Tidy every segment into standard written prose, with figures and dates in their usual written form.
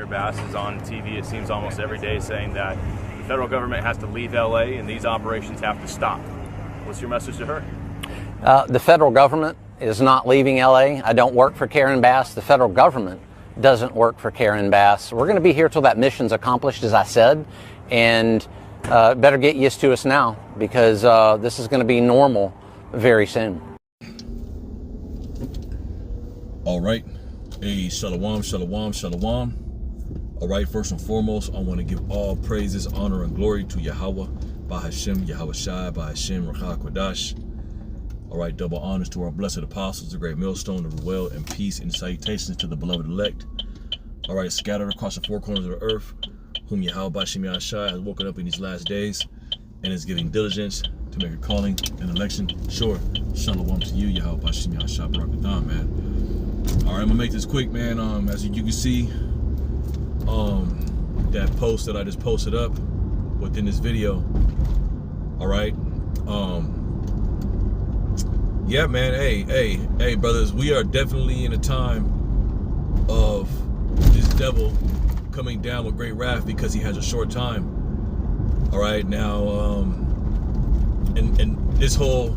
Mayor Bass is on TV, it seems almost every day, saying that the federal government has to leave LA and these operations have to stop. What's your message to her? The federal government is not leaving LA. I don't work for Karen Bass. The federal government doesn't work for Karen Bass. We're going to be here till that mission's accomplished, as I said, and better get used to us now, because this is going to be normal very soon. All right. Hey, shalom, shalom, shalom. All right, first and foremost, I want to give all praises, honor, and glory to Yahweh, Bahashem, Yahweh Shai, Bahashem, Rachah Kodash. All right, double honors to our blessed apostles, the great millstone of well and peace and salutations to the beloved elect. All right, scattered across the four corners of the earth, whom Yahweh Bahashem Yahweh Shai has woken up in these last days and is giving diligence to make a calling and election sure. Shalom to you, Yahweh Bahashem Yahweh Shai, Barakathon, man. All right, I'm gonna make this quick, man. As you can see, that post that I just posted up within this video. All right. Yeah, man. Hey, brothers. We are definitely in a time of this devil coming down with great wrath because he has a short time. All right, now, and this whole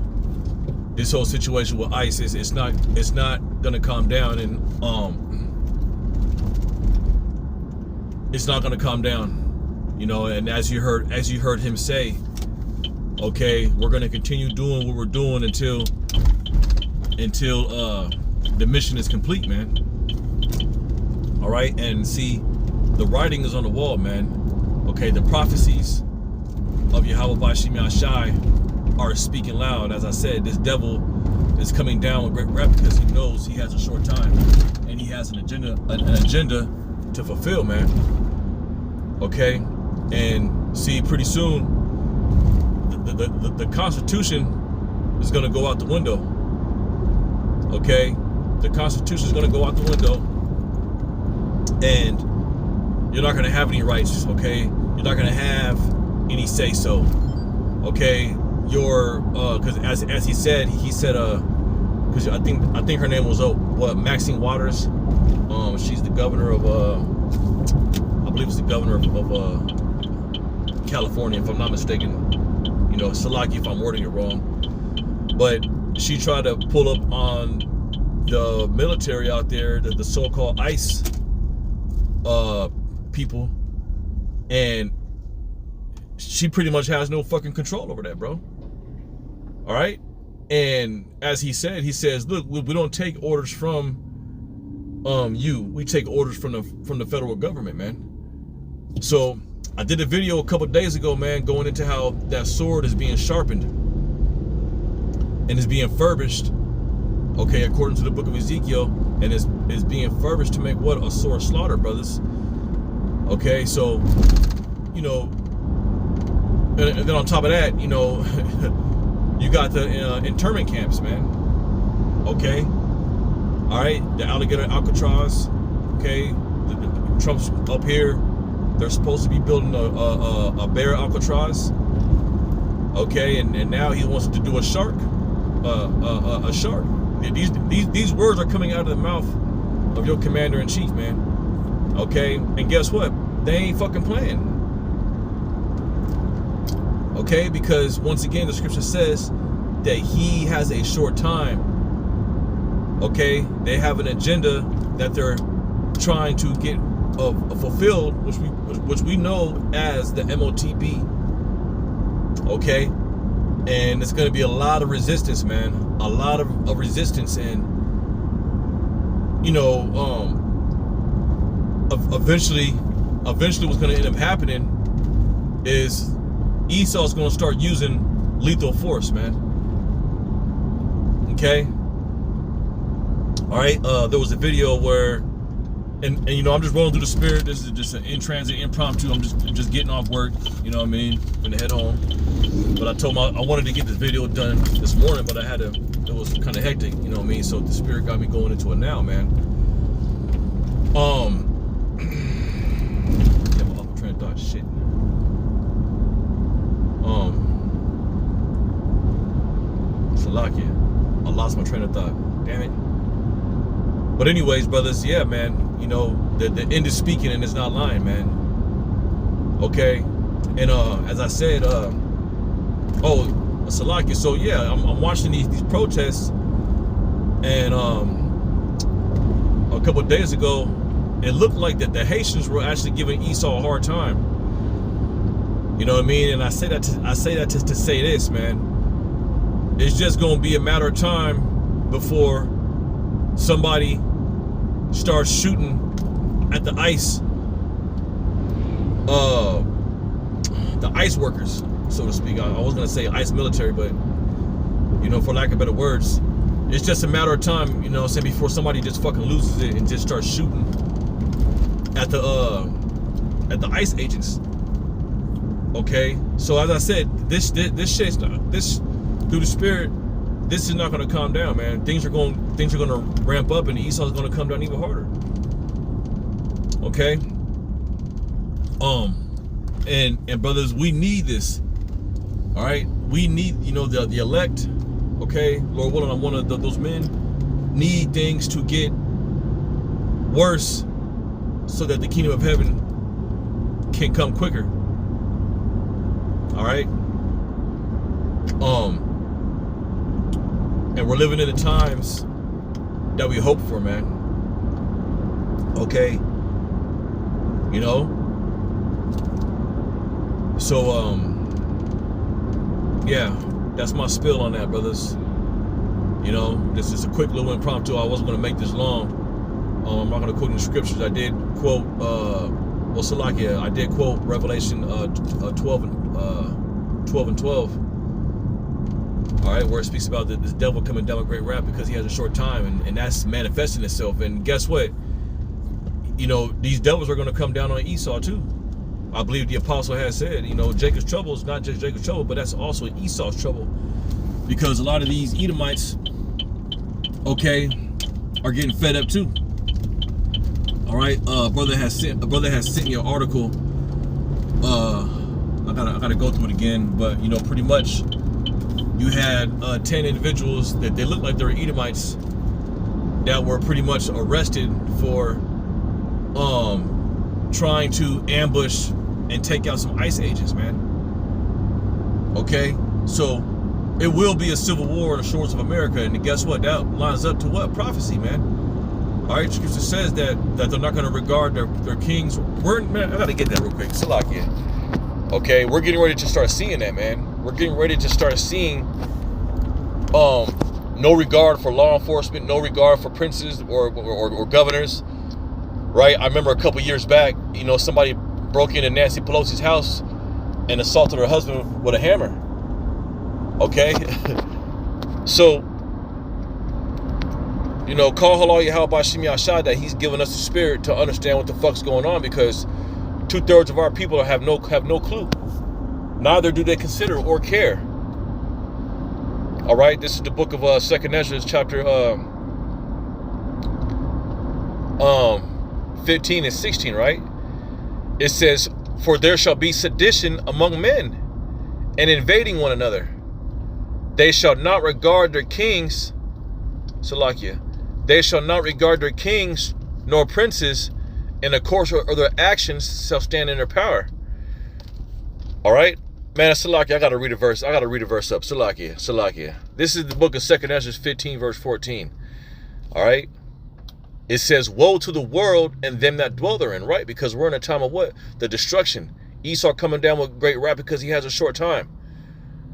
situation with ISIS, it's not gonna calm down, and it's not gonna calm down, you know. And as you heard him say, okay, we're gonna continue doing what we're doing until the mission is complete, man. All right, and see, the writing is on the wall, man. Okay, the prophecies of Yahweh Bahashem Yahweh Shai are speaking loud. As I said, this devil is coming down with great wrath because he knows he has a short time and he has an agenda to fulfill, man. Okay, and see, pretty soon the Constitution is going to go out the window. Okay, the Constitution is going to go out the window, and you're not going to have any rights. Okay, you're not going to have any say so. Okay, you're because as he said because I think her name was Maxine Waters. She's the governor of I believe it's the governor of California, if I'm not mistaken. You know, Salaki if I'm wording it wrong, but she tried to pull up on the military out there, the so-called ICE people, and she pretty much has no fucking control over that, bro. All right, and as he says, look, we don't take orders from we take orders from the federal government, man. So I did a video a couple days ago, man, going into how that sword is being sharpened and is being furbished, okay, according to the book of Ezekiel, and is being furbished to make what? A sword slaughter, brothers. Okay, so, you know, and then on top of that, you know, you got the internment camps, man. Okay, all right, the alligator Alcatraz. Okay, the Trump's up here. They're supposed to be building a bear Alcatraz. Okay, and now he wants to do a shark. A shark. These words are coming out of the mouth of your commander-in-chief, man. Okay, and guess what? They ain't fucking playing. Okay, because once again, the scripture says that he has a short time. Okay, they have an agenda that they're trying to get fulfilled, which we know as the MOTB. Okay, and it's going to be a lot of resistance, man. A lot of resistance, and you know, eventually what's going to end up happening is Esau's going to start using lethal force, man. Okay. All right. There was a video where, and you know, I'm just rolling through the spirit. This is just an in transit, impromptu. I'm just getting off work. You know what I mean? I'm gonna head home. But I told him I wanted to get this video done this morning, but it was kind of hectic. You know what I mean? So the spirit got me going into it now, man. Yeah, my upper train of thought, shit. Salakia. I lost my train of thought. Damn it. But anyways, brothers, yeah, man. you know, the end is speaking and it's not lying, man. Okay, and as I said, Salaki. So yeah, I'm watching these protests, and a couple of days ago, it looked like that the Haitians were actually giving Esau a hard time. You know what I mean? And I say that to say this, man. It's just gonna be a matter of time before somebody starts shooting at the ICE workers, so to speak. I was gonna say ICE military, but you know, for lack of better words, it's just a matter of time, you know, saying before somebody just fucking loses it and just starts shooting at the ICE agents. Okay, so as I said, this shit's not, this through the spirit, this is not going to calm down, man. Things are going to ramp up, and the Esau is going to come down even harder. Okay, and brothers, we need this. All right, we need, you know, the elect. Okay, Lord willing, I'm one of those men. Need things to get worse so that the kingdom of heaven can come quicker. All right. And we're living in the times that we hope for, man. Okay. You know? So, yeah, that's my spill on that, brothers. You know, this is a quick little impromptu. I wasn't going to make this long. I'm not going to quote in the scriptures. I did quote, I did quote Revelation 12 and 12. All right, where it speaks about this devil coming down with great wrath because he has a short time, and that's manifesting itself. And guess what? You know, these devils are going to come down on Esau too. I believe the apostle has said, you know, Jacob's trouble is not just Jacob's trouble, but that's also Esau's trouble, because a lot of these Edomites, okay, are getting fed up too. All right, a brother has sent me an article. I gotta go through it again, but you know, pretty much, you had 10 individuals that they looked like they were Edomites that were pretty much arrested for trying to ambush and take out some ICE agents, man. Okay, so it will be a civil war on the shores of America, and guess what? That lines up to what? Prophecy, man. All right, Scripture says that they're not going to regard their kings. Man, I got to get that real quick. Salakia. Okay, we're getting ready to start seeing that, man. We're getting ready to start seeing no regard for law enforcement, no regard for princes or governors, right? I remember a couple years back, you know, somebody broke into Nancy Pelosi's house and assaulted her husband with a hammer. Okay, so, you know, call Halal Yahweh Bashim Yashad that he's given us the spirit to understand what the fuck's going on, because 2/3 of our people have no clue. Neither do they consider or care. All right, this is the book of 2nd Ezra, chapter 15 and 16, right? It says, "For there shall be sedition among men, and invading one another. They shall not regard their kings," Salakia, "they shall not regard their kings nor princes, and the course of their actions shall stand in their power." All right, man, Salakia, I gotta read a verse up. Salakia. This is the book of 2nd Ezra 15, verse 14. All right, it says, "Woe to the world and them that dwell therein," right? Because we're in a time of what? The destruction. Esau coming down with great wrath because he has a short time.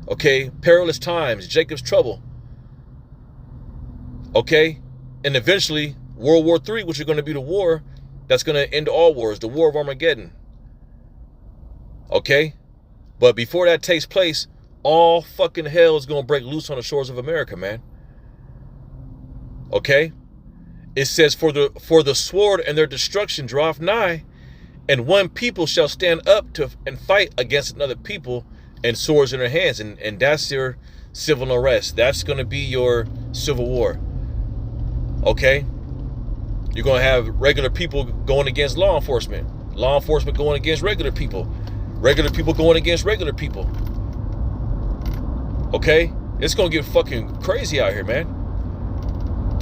Okay, perilous times, Jacob's trouble. Okay, and eventually World War III, which is going to be the war that's going to end all wars, the War of Armageddon. Okay, but before that takes place, all fucking hell is going to break loose on the shores of America, man. Okay, it says, for the sword and their destruction draweth nigh, and one people shall stand up to and fight against another people, and swords in their hands," and that's your civil unrest. That's going to be your civil war. Okay, you're going to have regular people going against law enforcement going against regular people going against regular people. Okay, it's going to get fucking crazy out here, man.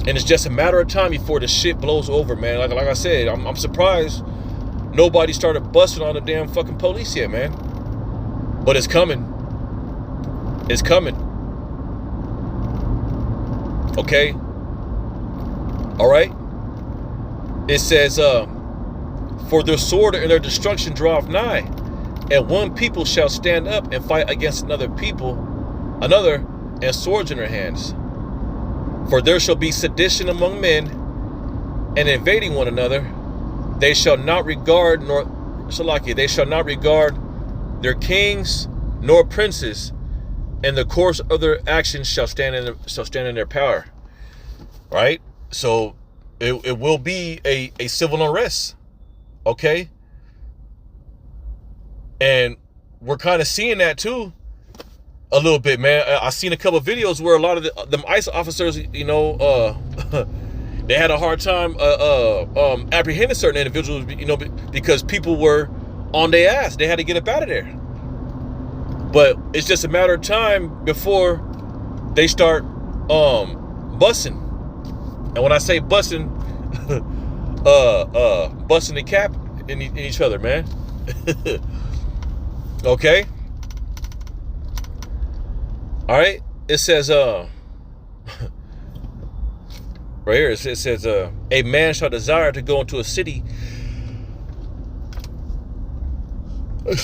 And it's just a matter of time before the shit blows over, man. Like I said, I'm surprised nobody started busting on the damn fucking police yet, man. But it's coming. It's coming. Okay? All right? It says, for their sword and their destruction draweth nigh, and one people shall stand up and fight against another, and swords in their hands. For there shall be sedition among men, and invading one another. They shall not regard they shall not regard their kings nor princes, and the course of their actions shall stand in their power. Right? So it will be a civil unrest. Okay? And we're kind of seeing that too. A little bit, man. I seen a couple of videos where a lot of them ICE officers, you know, they had a hard time apprehending certain individuals, you know, because people were on their ass. They had to get up out of there. But it's just a matter of time before they start busting. And when I say busting, busting the cap in each other, man. Okay. All right, it says, right here, it says, a man shall desire to go into a city and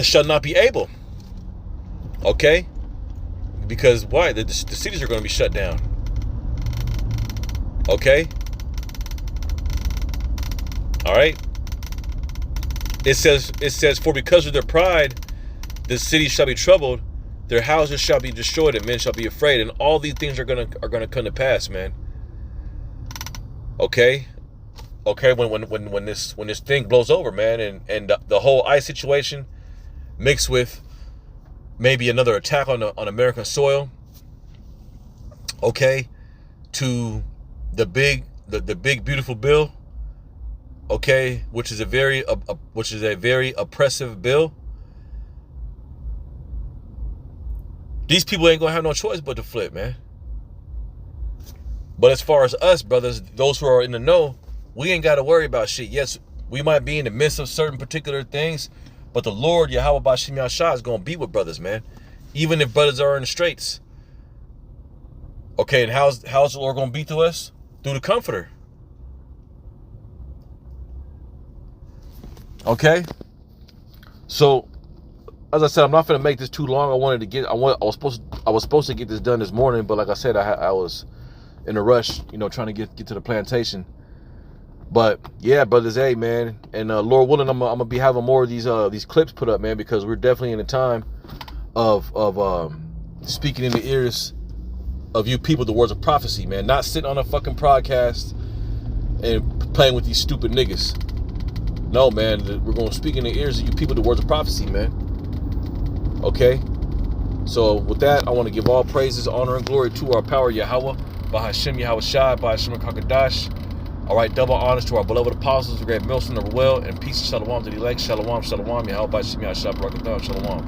shall not be able. Okay? Because why? The cities are going to be shut down. Okay? All right? It says, for because of their pride, the city shall be troubled. Their houses shall be destroyed, and men shall be afraid. And all these things are gonna come to pass, man. Okay, when this thing blows over, man, and the whole ICE situation mixed with maybe another attack on American soil. Okay, to the big beautiful bill. Okay, which is a very oppressive bill. These people ain't gonna have no choice but to flip, man. But as far as us, brothers, those who are in the know, we ain't got to worry about shit. Yes, we might be in the midst of certain particular things, but the Lord, Yahweh Bashim Yahshua, is gonna be with brothers, man. Even if brothers are in the straits. Okay, and how's the Lord gonna be to us? Through the Comforter. Okay? So, as I said, I'm not going to make this too long. I was supposed to get this done this morning, but like I said, I was in a rush, you know, trying to get to the plantation. But yeah, brothers, hey, man, and Lord willing, I'm gonna be having more of these clips put up, man, because we're definitely in a time of speaking in the ears of you people the words of prophecy, man. Not sitting on a fucking podcast and playing with these stupid niggas. No, man, we're gonna speak in the ears of you people the words of prophecy, man. Okay, so with that, I want to give all praises, honor, and glory to our power Yahweh, Bahashem Yahweh Shai, Bahashem Kakadash. All right, double honors to our beloved apostles, the great Milson of Well, and peace and shalom to the elect. Shalom, shalom, Yahweh Bahashem Yahshua, Barakatam, shalom.